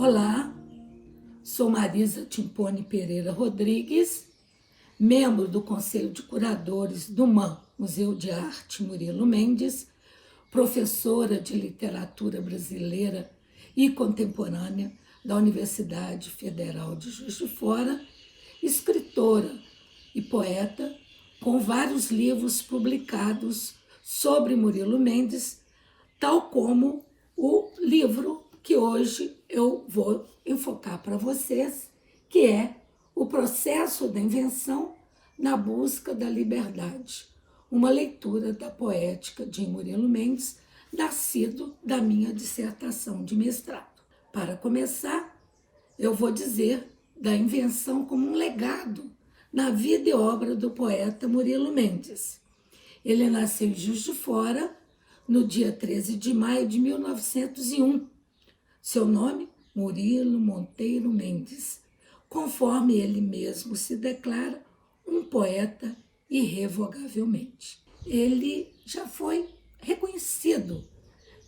Olá, sou Marisa Timpone Pereira Rodrigues, membro do Conselho de Curadores do MAM, Museu de Arte Murilo Mendes, professora de Literatura Brasileira e Contemporânea da Universidade Federal de Juiz de Fora, escritora e poeta, com vários livros publicados sobre Murilo Mendes, tal como o livro que hoje eu vou enfocar para vocês, que é O Processo da Invenção na Busca da Liberdade, uma leitura da poética de Murilo Mendes, nascido da minha dissertação de mestrado. Para começar, eu vou dizer da invenção como um legado na vida e obra do poeta Murilo Mendes. Ele nasceu em Juiz de Fora, no dia 13 de maio de 1901. Seu nome, Murilo Monteiro Mendes, conforme ele mesmo se declara, um poeta irrevogavelmente. Ele já foi reconhecido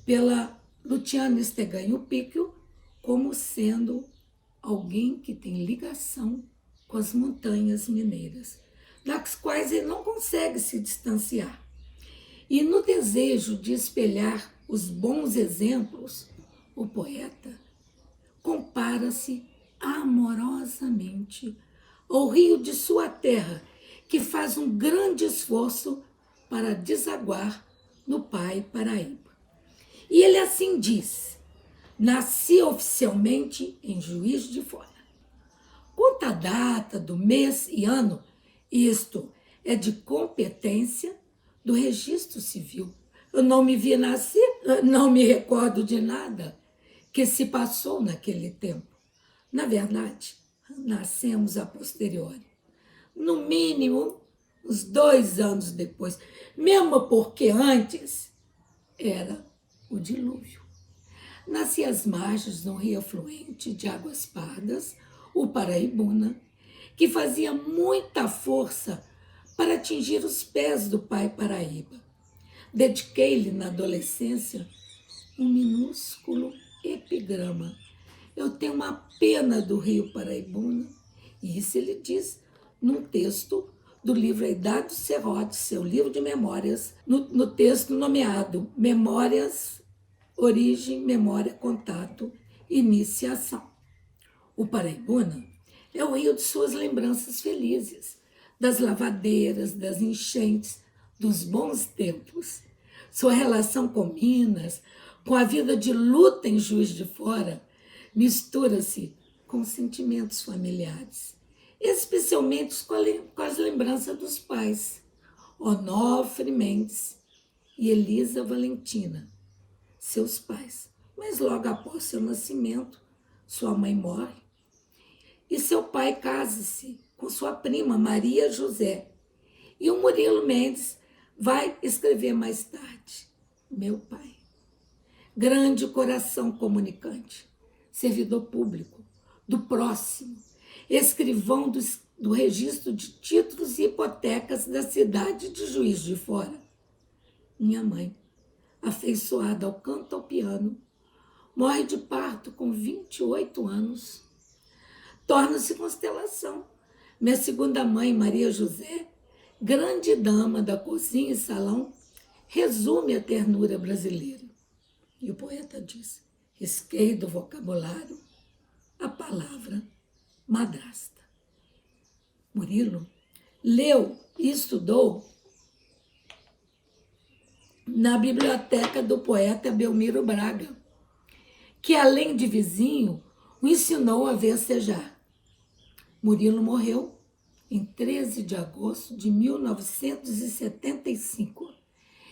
pela Luciana Esteganho Picchio como sendo alguém que tem ligação com as montanhas mineiras, das quais ele não consegue se distanciar. E no desejo de espelhar os bons exemplos, o poeta compara-se amorosamente ao rio de sua terra, que faz um grande esforço para desaguar no Pai Paraíba. E ele assim diz: nasci oficialmente em Juiz de Fora. Quanto à data do mês e ano, isto é de competência do registro civil. Eu não me vi nascer, não me recordo de nada que se passou naquele tempo. Na verdade, nascemos a posteriori. No mínimo, uns 2 anos depois, mesmo porque antes era o dilúvio. Nasci às margens de um rio afluente de águas pardas, o Paraibuna, que fazia muita força para atingir os pés do Pai Paraíba. Dediquei-lhe na adolescência um minúsculo epigrama. Eu tenho uma pena do rio Paraibuna, e isso ele diz num texto do livro A Idade dos Serrotes, seu livro de memórias, no texto nomeado Memórias, Origem, Memória, Contato, Iniciação. O Paraibuna é o rio de suas lembranças felizes, das lavadeiras, das enchentes, dos bons tempos. Sua relação com Minas, com a vida de luta em Juiz de Fora, mistura-se com sentimentos familiares, especialmente com as lembranças dos pais, Onofre Mendes e Elisa Valentina, seus pais. Mas logo após seu nascimento, sua mãe morre e seu pai casa-se com sua prima Maria José. E o Murilo Mendes vai escrever mais tarde: meu pai, grande coração comunicante, servidor público, do próximo, escrivão do registro de títulos e hipotecas da cidade de Juiz de Fora. Minha mãe, afeiçoada ao canto ao piano, morre de parto com 28 anos. Torna-se constelação. Minha segunda mãe, Maria José, grande dama da cozinha e salão, resume a ternura brasileira. E o poeta diz: risquei do vocabulário a palavra madrasta. Murilo leu e estudou na biblioteca do poeta Belmiro Braga, que, além de vizinho, o ensinou a versejar. Murilo morreu em 13 de agosto de 1975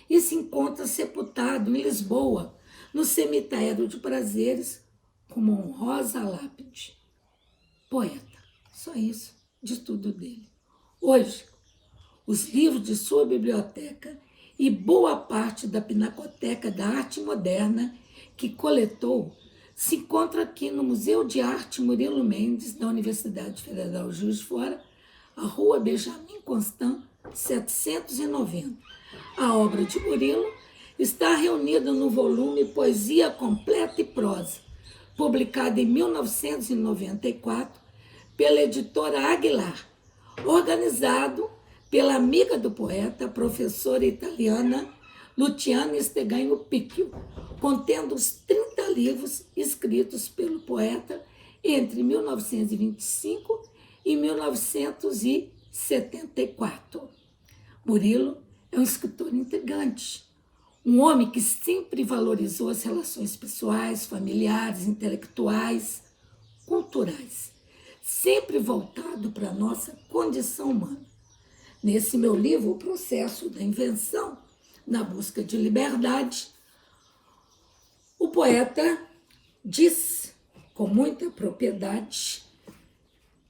e se encontra sepultado em Lisboa, no cemitério de Prazeres, com uma honrosa lápide. Poeta, só isso de tudo dele. Hoje, os livros de sua biblioteca e boa parte da Pinacoteca da Arte Moderna que coletou se encontra aqui no Museu de Arte Murilo Mendes, da Universidade Federal de Juiz de Fora, a Rua Benjamin Constant, 790. A obra de Murilo está reunida no volume Poesia Completa e Prosa, publicado em 1994 pela editora Aguilar, organizado pela amiga do poeta, a professora italiana Luciana Esteganho Picchio, contendo os 30 livros escritos pelo poeta entre 1925 e 1974. Murilo é um escritor intrigante, um homem que sempre valorizou as relações pessoais, familiares, intelectuais, culturais, sempre voltado para a nossa condição humana. Nesse meu livro, O Processo da Invenção, na busca de liberdade, o poeta diz com muita propriedade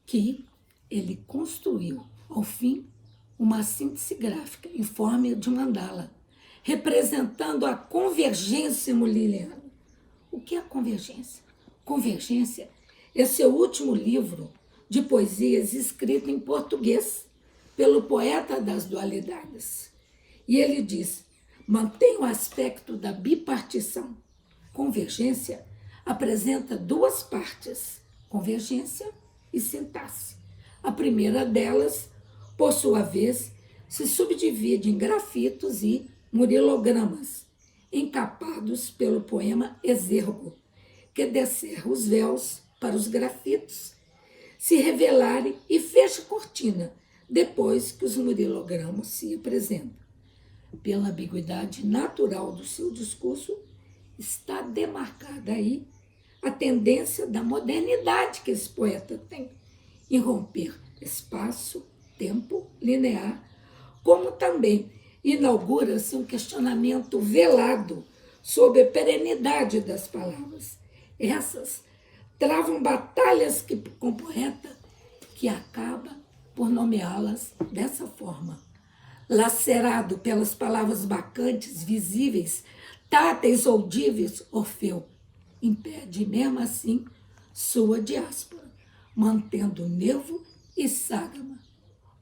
que ele construiu, ao fim, uma síntese gráfica em forma de mandala, representando a convergência mulleriana. O que é a convergência? Convergência é seu último livro de poesias escrito em português pelo poeta das dualidades. E ele diz: mantém o aspecto da bipartição. Convergência apresenta duas partes, convergência e sintaxe. A primeira delas, por sua vez, se subdivide em grafitos e murilogramas, encapados pelo poema Exergo, que descerra os véus para os grafitos se revelarem e fecha a cortina depois que os murilogramas se apresentam. Pela ambiguidade natural do seu discurso, está demarcada aí a tendência da modernidade que esse poeta tem em romper espaço, tempo linear, como também inaugura-se um questionamento velado sobre a perenidade das palavras. Essas travam batalhas com o poeta, que acaba por nomeá-las dessa forma. Lacerado pelas palavras bacantes, visíveis, táteis, audíveis, Orfeu impede mesmo assim sua diáspora, mantendo nervo e ságama.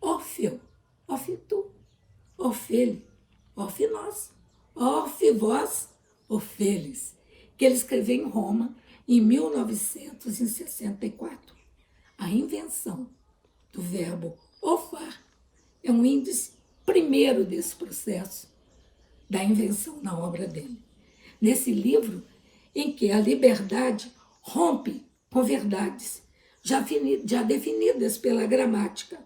Orfeu, orfe tu, orfele, orfe nós, orfe vós, orfeles, que ele escreveu em Roma em 1964. A invenção do verbo orfar é um índice primeiro desse processo da invenção na obra dele. Nesse livro, em que a liberdade rompe com verdades já definidas pela gramática,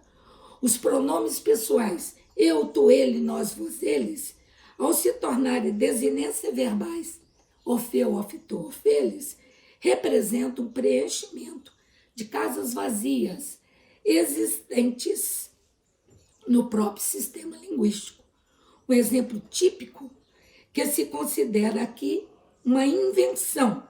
os pronomes pessoais eu, tu, ele, nós, vós, eles, ao se tornarem desinências verbais, Orfeu, orfe tu, orfeles, representam um preenchimento de casas vazias existentes no próprio sistema linguístico. Um exemplo típico que se considera aqui uma invenção,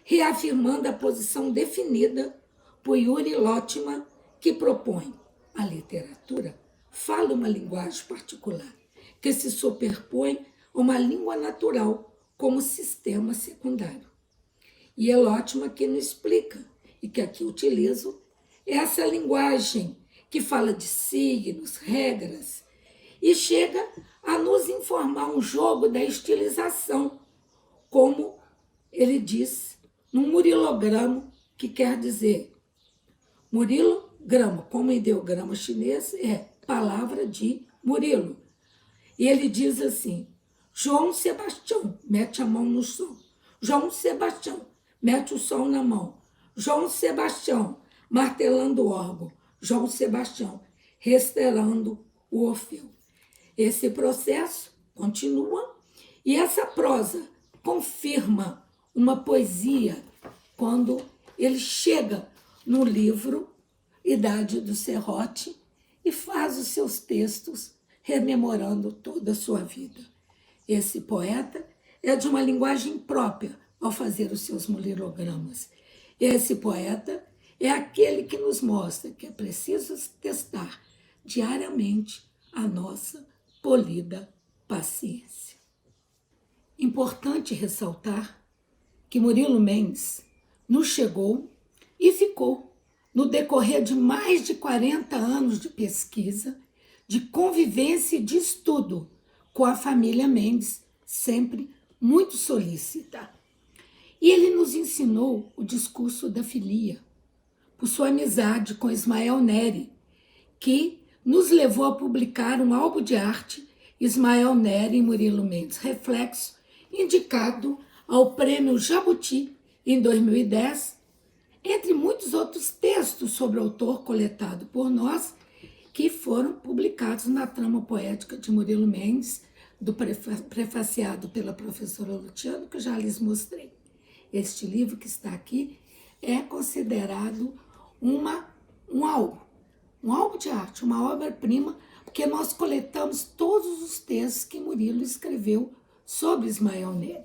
reafirmando a posição definida por Yuri Lotman, que propõe a literatura fala uma linguagem particular, que se superpõe a uma língua natural como sistema secundário. E é Lotman que nos explica, e que aqui utilizo, essa linguagem que fala de signos, regras, e chega a nos informar um jogo da estilização, como ele diz, num murilogramo, que quer dizer, murilograma, como ideograma chinês, é palavra de Murilo. E ele diz assim, João Sebastião, mete a mão no som. João Sebastião, mete o som na mão. João Sebastião, martelando o órgão. João Sebastião, restaurando o Orfeu. Esse processo continua e essa prosa confirma uma poesia quando ele chega no livro Idade do Serrote e faz os seus textos rememorando toda a sua vida. Esse poeta é de uma linguagem própria ao fazer os seus mulilogramas. Esse poeta é aquele que nos mostra que é preciso testar diariamente a nossa polida paciência. Importante ressaltar que Murilo Mendes nos chegou e ficou no decorrer de mais de 40 anos de pesquisa, de convivência e de estudo com a família Mendes, sempre muito solícita. E ele nos ensinou o discurso da filia, por sua amizade com Ismael Neri, que nos levou a publicar um álbum de arte, Ismael Neri e Murilo Mendes, Reflexo, indicado ao Prêmio Jabuti em 2010, entre muitos outros textos sobre o autor coletado por nós, que foram publicados na trama poética de Murilo Mendes, prefaciado pela professora Luciano, que eu já lhes mostrei. Este livro que está aqui é considerado um álbum de arte, uma obra-prima, porque nós coletamos todos os textos que Murilo escreveu sobre Ismael Neri.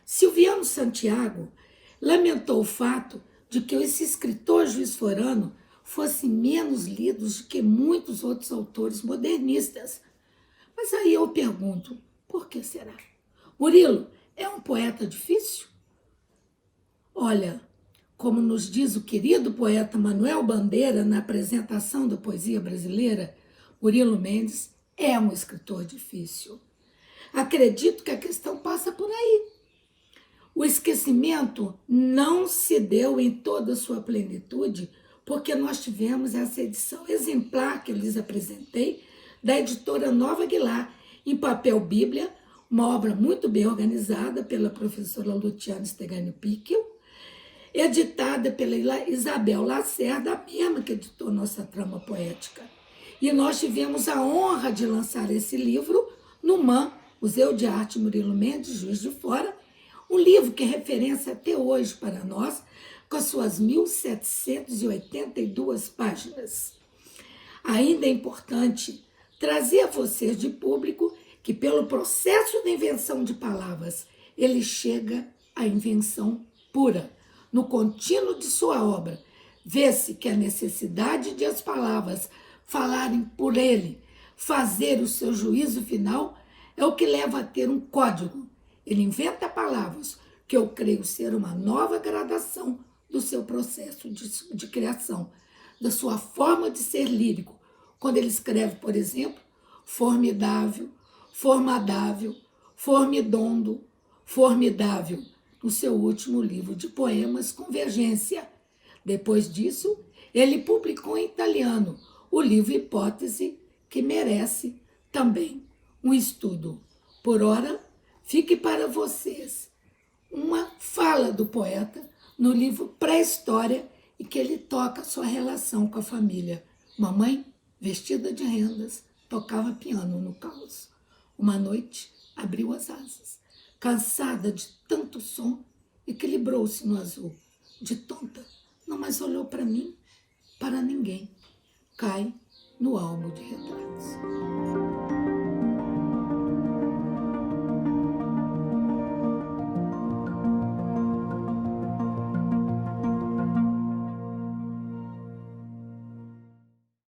Silviano Santiago lamentou o fato de que esse escritor juiz-forano fosse menos lido do que muitos outros autores modernistas. Mas aí eu pergunto, por que será? Murilo é um poeta difícil? Olha, como nos diz o querido poeta Manuel Bandeira na apresentação da poesia brasileira, Murilo Mendes é um escritor difícil. Acredito que a questão passa por aí. O esquecimento não se deu em toda a sua plenitude, porque nós tivemos essa edição exemplar que eu lhes apresentei, da editora Nova Aguilar, em papel bíblia, uma obra muito bem organizada pela professora Luciana Stegani-Pickel, editada pela Isabel Lacerda, a mesma que editou nossa trama poética. E nós tivemos a honra de lançar esse livro no MAM, Museu de Arte Murilo Mendes, Juiz de Fora, um livro que é referência até hoje para nós, com suas 1.782 páginas. Ainda é importante trazer a vocês de público que, pelo processo de invenção de palavras, ele chega à invenção pura. No contínuo de sua obra, vê-se que a necessidade de as palavras falarem por ele, fazer o seu juízo final, é o que leva a ter um código. Ele inventa palavras que eu creio ser uma nova gradação do seu processo de criação, da sua forma de ser lírico. Quando ele escreve, por exemplo, formidável, formadável, formidondo, formidável, no seu último livro de poemas, Convergência. Depois disso, ele publicou em italiano o livro Hipótese, que merece também um estudo. Por ora, fique para vocês uma fala do poeta no livro Pré-História, e que ele toca a sua relação com a família. Mamãe, vestida de rendas, tocava piano no caos. Uma noite, abriu as asas. Cansada de tanto som, equilibrou-se no azul. De tonta, não mais olhou para mim, para ninguém. Cai no álbum de retratos.